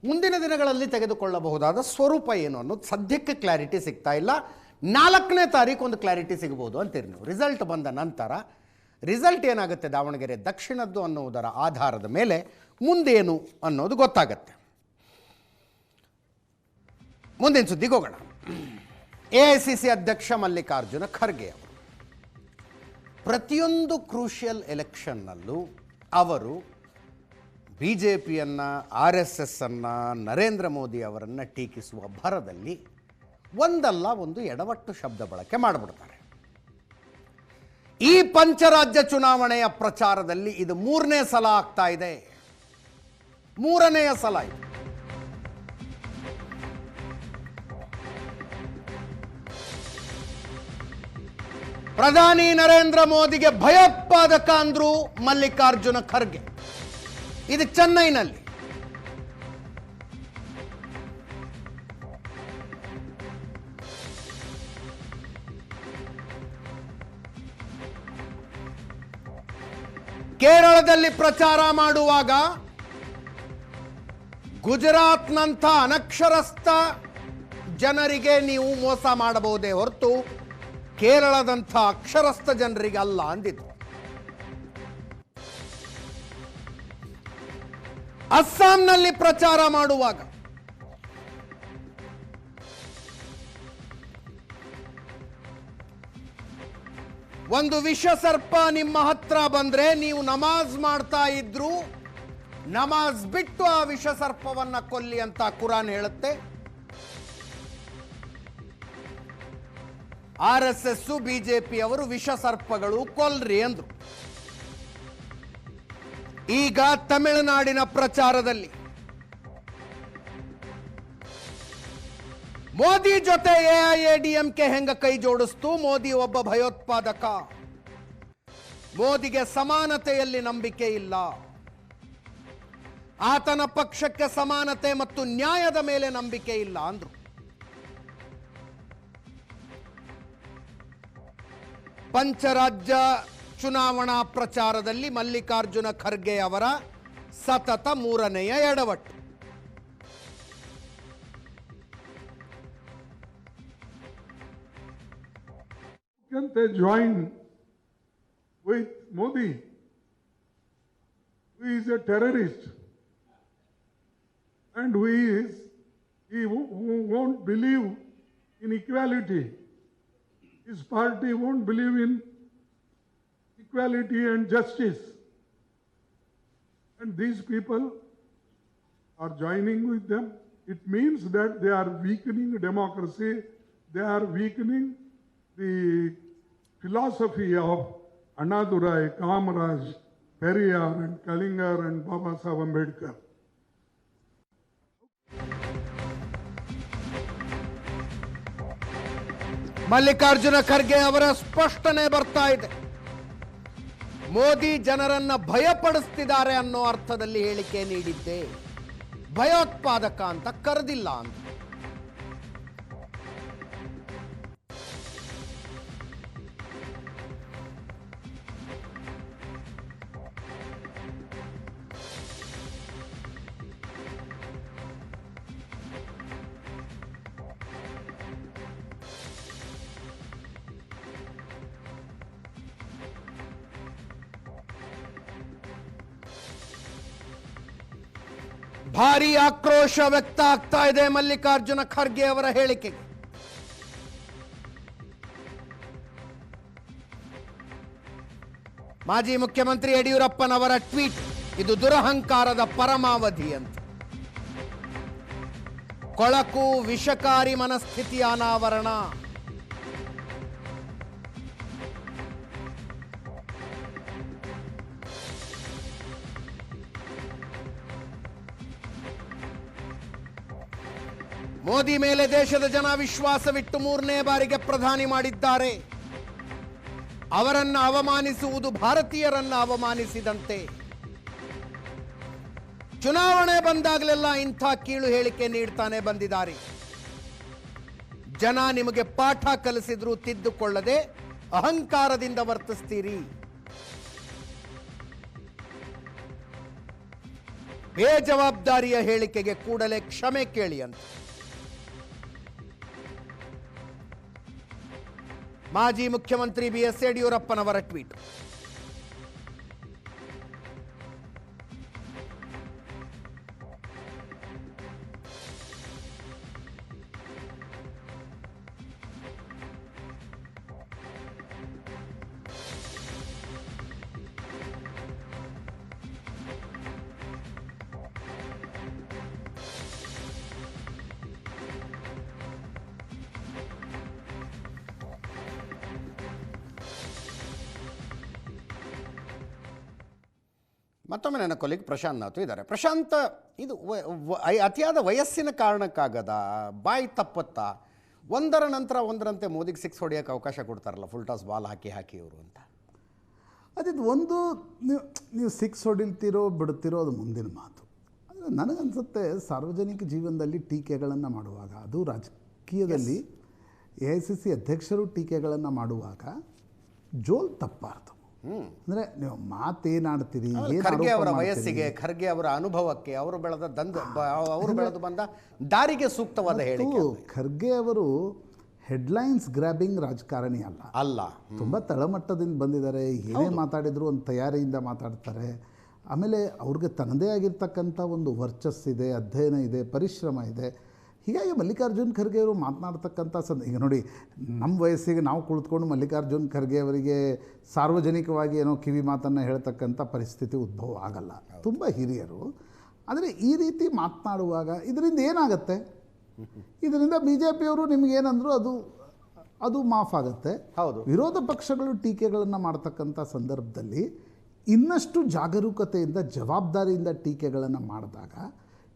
ಮುಂದಿನ ದಿನಗಳಲ್ಲಿ ತೆಗೆದುಕೊಳ್ಳಬಹುದಾದ ಸ್ವರೂಪ ಏನು ಅನ್ನೋದು ಸದ್ಯಕ್ಕೆ ಕ್ಲಾರಿಟಿ ಸಿಗ್ತಾ ಇಲ್ಲ. 4ನೇ ತಾರೀಕು ಒಂದು ಕ್ಲಾರಿಟಿ ಸಿಗಬಹುದು ಅಂತೀರಿ ನೀವು. ರಿಸಲ್ಟ್ ಬಂದ ನಂತರ ರಿಸಲ್ಟ್ ಏನಾಗುತ್ತೆ ದಾವಣಗೆರೆ ದಕ್ಷಿಣದ್ದು ಅನ್ನುವುದರ ಆಧಾರದ ಮೇಲೆ ಮುಂದೇನು ಅನ್ನೋದು ಗೊತ್ತಾಗತ್ತೆ. ಮುಂದಿನ ಸುದ್ದಿಗೆ ಹೋಗೋಣ. AICC ಅಧ್ಯಕ್ಷ ಮಲ್ಲಿಕಾರ್ಜುನ ಖರ್ಗೆ ಅವರು ಪ್ರತಿಯೊಂದು ಕ್ರೂಷಿಯಲ್ ಎಲೆಕ್ಷನ್ನಲ್ಲೂ ಅವರು BJPಯನ್ನು, RSS ಅನ್ನು, ನರೇಂದ್ರ ಮೋದಿ ಅವರನ್ನು ಟೀಕಿಸುವ ಭರದಲ್ಲಿ ಒಂದಲ್ಲ ಒಂದು ಎಡವಟ್ಟು ಶಬ್ದ ಬಳಕೆ ಮಾಡಿಬಿಡ್ತಾರೆ. ಈ ಪಂಚರಾಜ್ಯ ಚುನಾವಣೆಯ ಪ್ರಚಾರದಲ್ಲಿ ಇದು 3ನೇ ಸಲ ಆಗ್ತಾ ಇದೆ. 3ನೇಯ ಸಲ ಇದು. ಪ್ರಧಾನಿ ನರೇಂದ್ರ ಮೋದಿಗೆ ಭಯೋತ್ಪಾದಕ ಅಂದ್ರು ಮಲ್ಲಿಕಾರ್ಜುನ ಖರ್ಗೆ. ಇದು ಚೆನ್ನೈನಲ್ಲಿ. ಕೇರಳದಲ್ಲಿ ಪ್ರಚಾರ ಮಾಡುವಾಗ ಗುಜರಾತ್ನಂಥ ಅನಕ್ಷರಸ್ಥ ಜನರಿಗೆ ನೀವು ಮೋಸ ಮಾಡಬಹುದೇ ಹೊರತು ಕೇರಳದಂಥ ಅಕ್ಷರಸ್ಥ ಜನರಿಗೆ ಅಲ್ಲ ಅಂದಿದ್ರು. ಅಸ್ಸಾಂನಲ್ಲಿ ಪ್ರಚಾರ ಮಾಡುವಾಗ ಒಂದು ವಿಷಸರ್ಪ ನಿಮ್ಮ ಹತ್ರ ಬಂದ್ರೆ ನೀವು ನಮಾಜ್ ಮಾಡ್ತಾ ಇದ್ರು, ನಮಾಜ್ ಬಿಟ್ಟು ಆ ವಿಷಸರ್ಪವನ್ನ ಕೊಲ್ಲಿ ಅಂತ ಕುರಾನ್ ಹೇಳುತ್ತೆ. RSS BJP ಅವರು ವಿಷಸರ್ಪಗಳು ಕೊಲ್ರಿ ಅಂದ್ರು. ಈಗ ತಮಿಳುನಾಡಿನ ಪ್ರಚಾರದಲ್ಲಿ ಮೋದಿ ಜೊತೆ AIADMK ಹೆಂಗ ಕೈ ಜೋಡಿಸ್ತು? ಮೋದಿ ಒಬ್ಬ ಭಯೋತ್ಪಾದಕ, ಮೋದಿಗೆ ಸಮಾನತೆಯಲ್ಲಿ ನಂಬಿಕೆ ಇಲ್ಲ, ಆತನ ಪಕ್ಷಕ್ಕೆ ಸಮಾನತೆ ಮತ್ತು ನ್ಯಾಯದ ಮೇಲೆ ನಂಬಿಕೆ ಇಲ್ಲ ಅಂದ್ರು. ಪಂಚರಾಜ್ಯ ಚುನಾವಣಾ ಪ್ರಚಾರದಲ್ಲಿ ಮಲ್ಲಿಕಾರ್ಜುನ ಖರ್ಗೆ ಅವರ ಸತತ 3ನೇಯ ಎಡವಟ್ಟು. Can they join with Modi, who is a terrorist and who won't believe in equality? His party won't believe in equality and justice. And these people are joining with them. It means that they are weakening democracy, they are weakening the philosophy of Annadurai, Kamaraj, Periyar and Kalingar and Baba Saheb Ambedkar. Mallikarjuna Kharge ಅವರ ಸ್ಪಷ್ಟನೆ ಬರ್ತಾ ಇದೆ. ಮೋದಿ ಜನರನ್ನ ಭಯಪಡಿಸ್ತಿದ್ದಾರೆ ಅನ್ನೋ ಅರ್ಥದಲ್ಲಿ ಹೇಳಿಕೆ ನೀಡಿದ್ದೆ, ಭಯೋತ್ಪಾದಕ ಅಂತ ಕರೆದಿಲ್ಲ ಅಂತ. ಭಾರಿ ಆಕ್ರೋಶ ವ್ಯಕ್ತ ಆಗ್ತಾ ಇದೆ ಮಲ್ಲಿಕಾರ್ಜುನ ಖರ್ಗೆ ಅವರ ಹೇಳಿಕೆಗೆ. ಮಾಜಿ ಮುಖ್ಯಮಂತ್ರಿ ಯಡಿಯೂರಪ್ಪನವರ ಟ್ವೀಟ್, ಇದು ದುರಹಂಕಾರದ ಪರಮಾವಧಿ ಅಂತ. ಕೊಳಕು ವಿಷಕಾರಿ ಮನಸ್ಥಿತಿಯ ಅನಾವರಣ. ಮೋದಿ ಮೇಲೆ ದೇಶದ ಜನ ವಿಶ್ವಾಸವಿಟ್ಟು 3ನೇ ಬಾರಿಗೆ ಪ್ರಧಾನಿ ಮಾಡಿದ್ದಾರೆ. ಅವರನ್ನು ಅವಮಾನಿಸುವುದು ಭಾರತೀಯರನ್ನು ಅವಮಾನಿಸಿದಂತೆ. ಚುನಾವಣೆ ಬಂದಾಗಲೆಲ್ಲ ಇಂಥ ಕೀಳು ಹೇಳಿಕೆ ನೀಡ್ತಾನೆ ಬಂದಿದ್ದಾರೆ. ಜನ ನಿಮಗೆ ಪಾಠ ಕಲಿಸಿದ್ರು ತಿದ್ದುಕೊಳ್ಳದೆ ಅಹಂಕಾರದಿಂದ ವರ್ತಿಸ್ತೀರಿ. ಬೇಜವಾಬ್ದಾರಿಯ ಹೇಳಿಕೆಗೆ ಕೂಡಲೇ ಕ್ಷಮೆ ಕೇಳಿ ಅಂತ ಮಾಜಿ ಮುಖ್ಯಮಂತ್ರಿ BS ಯಡಿಯೂರಪ್ಪನವರ ಟ್ವೀಟ್. ಮತ್ತೊಮ್ಮೆ ನನ್ನ ಕೊಲಿಗ್ ಪ್ರಶಾಂತ್ ನಾಥ್ ಇದ್ದಾರೆ. ಪ್ರಶಾಂತ್, ಇದು ಅತಿಯಾದ ವಯಸ್ಸಿನ ಕಾರಣಕ್ಕಾಗದ ಬಾಯಿ ತಪ್ಪತ್ತ ಒಂದರ ನಂತರ ಒಂದರಂತೆ ಮೋದಿಗೆ 6 ಹೊಡೆಯೋಕ್ಕೆ ಅವಕಾಶ ಕೊಡ್ತಾರಲ್ಲ, ಫುಲ್ ಟಾಸ್ ಬಾಲ್ ಹಾಕಿ ಇವರು ಅಂತ. ಅದಿದ್ದು ಒಂದು ನೀವು 6 ಹೊಡಿಲ್ತಿರೋ ಬಿಡ್ತಿರೋ ಅದು ಮುಂದಿನ ಮಾತು. ಆದರೆ ನನಗನ್ಸುತ್ತೆ ಸಾರ್ವಜನಿಕ ಜೀವನದಲ್ಲಿ ಟೀಕೆಗಳನ್ನು ಮಾಡುವಾಗ, ಅದು ರಾಜಕೀಯದಲ್ಲಿ AICC ಅಧ್ಯಕ್ಷರು ಟೀಕೆಗಳನ್ನು ಮಾಡುವಾಗ ಜೋಲ್ ತಪ್ಪಾರ್ದು. ಅಂದರೆ ನೀವು ಮಾತೇನಾಡ್ತೀರಿ, ಖರ್ಗೆ ಅವರ ವಯಸ್ಸಿಗೆ, ಖರ್ಗೆ ಅವರ ಅನುಭವಕ್ಕೆ, ಅವರು ಬೆಳೆದು ಬಂದ ದಾರಿಗೆ ಸೂಕ್ತವಾದ ಹೇಳಿಕೆ. ಖರ್ಗೆ ಅವರು ಹೆಡ್ಲೈನ್ಸ್ ಗ್ರ್ಯಾಬಿಂಗ್ ರಾಜಕಾರಣಿ ಅಲ್ಲ. ತುಂಬ ತಳಮಟ್ಟದಿಂದ ಬಂದಿದ್ದಾರೆ. ಏನೇ ಮಾತಾಡಿದ್ರು ಒಂದು ತಯಾರಿಯಿಂದ ಮಾತಾಡ್ತಾರೆ. ಆಮೇಲೆ ಅವ್ರಿಗೆ ತನ್ನದೇ ಆಗಿರ್ತಕ್ಕಂಥ ಒಂದು ವರ್ಚಸ್ಸಿದೆ, ಅಧ್ಯಯನ ಇದೆ, ಪರಿಶ್ರಮ ಇದೆ. ಹೀಗಾಗಿ ಮಲ್ಲಿಕಾರ್ಜುನ್ ಖರ್ಗೆ ಅವರು ಮಾತನಾಡ್ತಕ್ಕಂಥ ಈಗ ನೋಡಿ, ನಮ್ಮ ವಯಸ್ಸಿಗೆ ನಾವು ಕುಳಿತುಕೊಂಡು ಮಲ್ಲಿಕಾರ್ಜುನ್ ಖರ್ಗೆ ಅವರಿಗೆ ಸಾರ್ವಜನಿಕವಾಗಿ ಏನೋ ಕಿವಿ ಮಾತನ್ನು ಹೇಳ್ತಕ್ಕಂಥ ಪರಿಸ್ಥಿತಿ ಉದ್ಭವ ಆಗಲ್ಲ. ತುಂಬ ಹಿರಿಯರು. ಆದರೆ ಈ ರೀತಿ ಮಾತನಾಡುವಾಗ ಇದರಿಂದ ಏನಾಗುತ್ತೆ? ಇದರಿಂದ BJPಯವರು ನಿಮಗೇನಂದ್ರು ಅದು ಮಾಫ್ ಆಗುತ್ತೆ. ಹೌದು. ವಿರೋಧ ಪಕ್ಷಗಳು ಟೀಕೆಗಳನ್ನು ಮಾಡ್ತಕ್ಕಂಥ ಸಂದರ್ಭದಲ್ಲಿ ಇನ್ನಷ್ಟು ಜಾಗರೂಕತೆಯಿಂದ, ಜವಾಬ್ದಾರಿಯಿಂದ ಟೀಕೆಗಳನ್ನು ಮಾಡಿದಾಗ,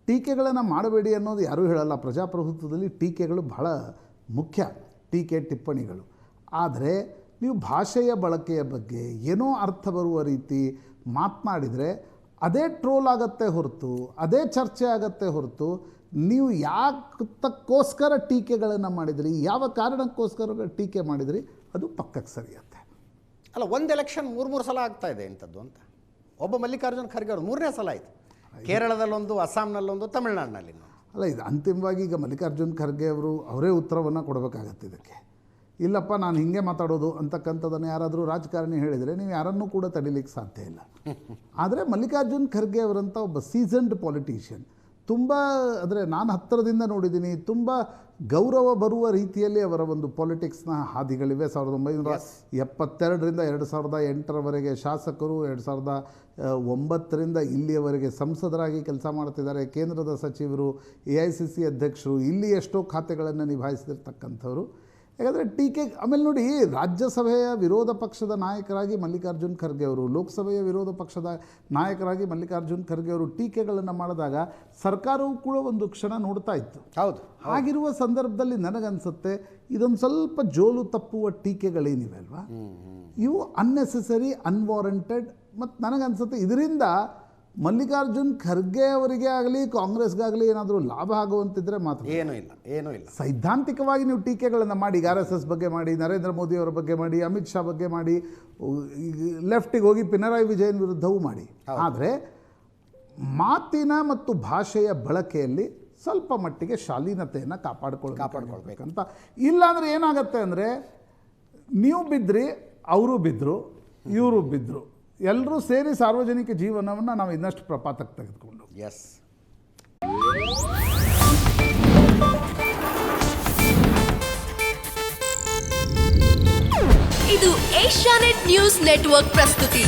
ಟೀಕೆಗಳನ್ನು ಮಾಡಬೇಡಿ ಅನ್ನೋದು ಯಾರೂ ಹೇಳಲ್ಲ. ಪ್ರಜಾಪ್ರಭುತ್ವದಲ್ಲಿ ಟೀಕೆಗಳು ಬಹಳ ಮುಖ್ಯ, ಟೀಕೆ ಟಿಪ್ಪಣಿಗಳು. ಆದರೆ ನೀವು ಭಾಷೆಯ ಬಳಕೆಯ ಬಗ್ಗೆ ಏನೋ ಅರ್ಥ ಬರುವ ರೀತಿ ಮಾತನಾಡಿದರೆ ಅದೇ ಟ್ರೋಲ್ ಆಗತ್ತೆ ಹೊರತು, ಅದೇ ಚರ್ಚೆ ಆಗತ್ತೆ ಹೊರತು, ನೀವು ಯಾಕಕ್ಕೋಸ್ಕರ ಟೀಕೆಗಳನ್ನು ಮಾಡಿದ್ರಿ, ಯಾವ ಕಾರಣಕ್ಕೋಸ್ಕರ ಟೀಕೆ ಮಾಡಿದ್ರಿ, ಅದು ಪಕ್ಕಕ್ಕೆ ಸರಿಯತ್ತೆ. ಅಲ್ಲ, ಒಂದು ಎಲೆಕ್ಷನ್ 3 ಸಲ ಆಗ್ತಾ ಇದೆ ಇಂಥದ್ದು ಅಂತ. ಒಬ್ಬ ಮಲ್ಲಿಕಾರ್ಜುನ್ ಖರ್ಗೆ ಅವರು 3ನೇ ಸಲ ಆಯಿತು. ಕೇರಳದಲ್ಲೊಂದು, ಅಸ್ಸಾಂನಲ್ಲೊಂದು, ತಮಿಳುನಾಡಿನಲ್ಲಿ. ಅಲ್ಲ, ಇದು ಅಂತಿಮವಾಗಿ ಈಗ ಮಲ್ಲಿಕಾರ್ಜುನ್ ಖರ್ಗೆ ಅವರೇ ಉತ್ತರವನ್ನು ಕೊಡಬೇಕಾಗತ್ತೆ ಇದಕ್ಕೆ. ಇಲ್ಲಪ್ಪ ನಾನು ಹಿಂಗೆ ಮಾತಾಡೋದು ಅಂತಕ್ಕಂಥದ್ದನ್ನು ಯಾರಾದರೂ ರಾಜಕಾರಣಿ ಹೇಳಿದರೆ ನೀವು ಯಾರನ್ನೂ ಕೂಡ ತಡಿಲಿಕ್ಕೆ ಸಾಧ್ಯ ಇಲ್ಲ. ಆದರೆ ಮಲ್ಲಿಕಾರ್ಜುನ್ ಖರ್ಗೆ ಅವರಂಥ ಒಬ್ಬ ಸೀಸನ್ಡ್ ಪೊಲಿಟಿಷಿಯನ್, ತುಂಬ ಅಂದರೆ ನಾನು ಹತ್ತಿರದಿಂದ ನೋಡಿದ್ದೀನಿ, ತುಂಬ ಗೌರವ ಬರುವ ರೀತಿಯಲ್ಲಿ ಅವರ ಒಂದು ಪೊಲಿಟಿಕ್ಸ್ನ ಹಾದಿಗಳಿವೆ. 1972ರಿಂದ 2008ರವರೆಗೆ ಶಾಸಕರು, 2009ರಿಂದ ಇಲ್ಲಿಯವರೆಗೆ ಸಂಸದರಾಗಿ ಕೆಲಸ ಮಾಡ್ತಿದ್ದಾರೆ, ಕೇಂದ್ರದ ಸಚಿವರು, AICC ಅಧ್ಯಕ್ಷರು, ಇಲ್ಲಿ ಎಷ್ಟೋ ಖಾತೆಗಳನ್ನು ನಿಭಾಯಿಸಿರ್ತಕ್ಕಂಥವ್ರು. ಯಾಕಂದರೆ ಟೀಕೆ, ಆಮೇಲೆ ನೋಡಿ, ರಾಜ್ಯಸಭೆಯ ವಿರೋಧ ಪಕ್ಷದ ನಾಯಕರಾಗಿ ಮಲ್ಲಿಕಾರ್ಜುನ್ ಖರ್ಗೆ ಅವರು, ಲೋಕಸಭೆಯ ವಿರೋಧ ಪಕ್ಷದ ನಾಯಕರಾಗಿ ಮಲ್ಲಿಕಾರ್ಜುನ್ ಖರ್ಗೆ ಅವರು ಟೀಕೆಗಳನ್ನು ಮಾಡಿದಾಗ ಸರ್ಕಾರವು ಕೂಡ ಒಂದು ಕ್ಷಣ ನೋಡ್ತಾ ಇತ್ತು. ಹೌದು. ಆಗಿರುವ ಸಂದರ್ಭದಲ್ಲಿ ನನಗನ್ಸುತ್ತೆ ಇದೊಂದು ಸ್ವಲ್ಪ ಜೋಲು ತಪ್ಪುವ ಟೀಕೆಗಳೇನಿವೆ ಅಲ್ವಾ, ಇವು ಅನ್ನೆಸೆಸರಿ, ಅನ್ವಾರಂಟೆಡ್. ಮತ್ತು ನನಗನ್ಸುತ್ತೆ ಇದರಿಂದ ಮಲ್ಲಿಕಾರ್ಜುನ್ ಖರ್ಗೆ ಅವರಿಗೆ ಆಗಲಿ ಕಾಂಗ್ರೆಸ್ಗಾಗಲಿ ಏನಾದರೂ ಲಾಭ ಆಗುವಂತಿದ್ರೆ ಮಾತ್ರ. ಏನೂ ಇಲ್ಲ. ಸೈದ್ಧಾಂತಿಕವಾಗಿ ನೀವು ಟೀಕೆಗಳನ್ನು ಮಾಡಿ, RSS ಬಗ್ಗೆ ಮಾಡಿ, ನರೇಂದ್ರ ಮೋದಿ ಅವರ ಬಗ್ಗೆ ಮಾಡಿ, ಅಮಿತ್ ಶಾ ಬಗ್ಗೆ ಮಾಡಿ, ಲೆಫ್ಟಿಗೆ ಹೋಗಿ ಪಿನರಾಯಿ ವಿಜಯನ್ ವಿರುದ್ಧವೂ ಮಾಡಿ. ಆದರೆ ಮಾತಿನ ಮತ್ತು ಭಾಷೆಯ ಬಳಕೆಯಲ್ಲಿ ಸ್ವಲ್ಪ ಮಟ್ಟಿಗೆ ಶಾಲೀನತೆಯನ್ನು ಕಾಪಾಡ್ಕೊಳ್ಬೇಕಂತ. ಇಲ್ಲಾಂದರೆ ಏನಾಗುತ್ತೆ ಅಂದರೆ, ನೀವು ಬಿದ್ದರೆ ಅವರು ಬಿದ್ದರು, ಇವರು ಬಿದ್ದರು, ಎಲ್ಲರೂ ಸೇರಿ ಸಾರ್ವಜನಿಕ ಜೀವನವನ್ನು ನಾವು ಇನ್ನಷ್ಟು ಪ್ರಪಾತಕ್ಕೆ ತೆಗೆದುಕೊಂಡು. ಎಸ್. ಇದು ಏಷ್ಯಾನೆಟ್ ನ್ಯೂಸ್ ನೆಟ್ವರ್ಕ್ ಪ್ರಸ್ತುತಿ.